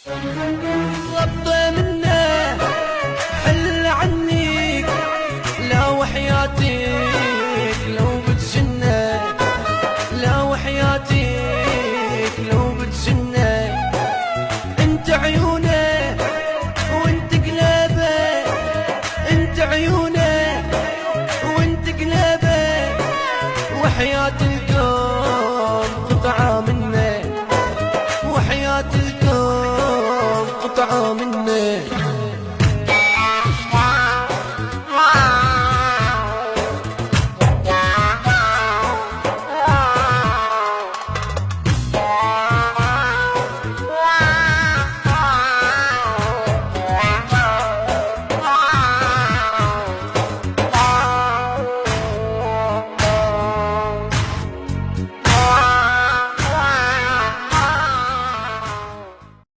غطى منه حل عنيك، لا وحياتك لو بتسنه، لا وحياتك لو بتسنه. انت عيونه وانت قلبه، انت عيونه وانت قلبه، وحياة الكون قطعة منه، وحياة الكون قطعة منه.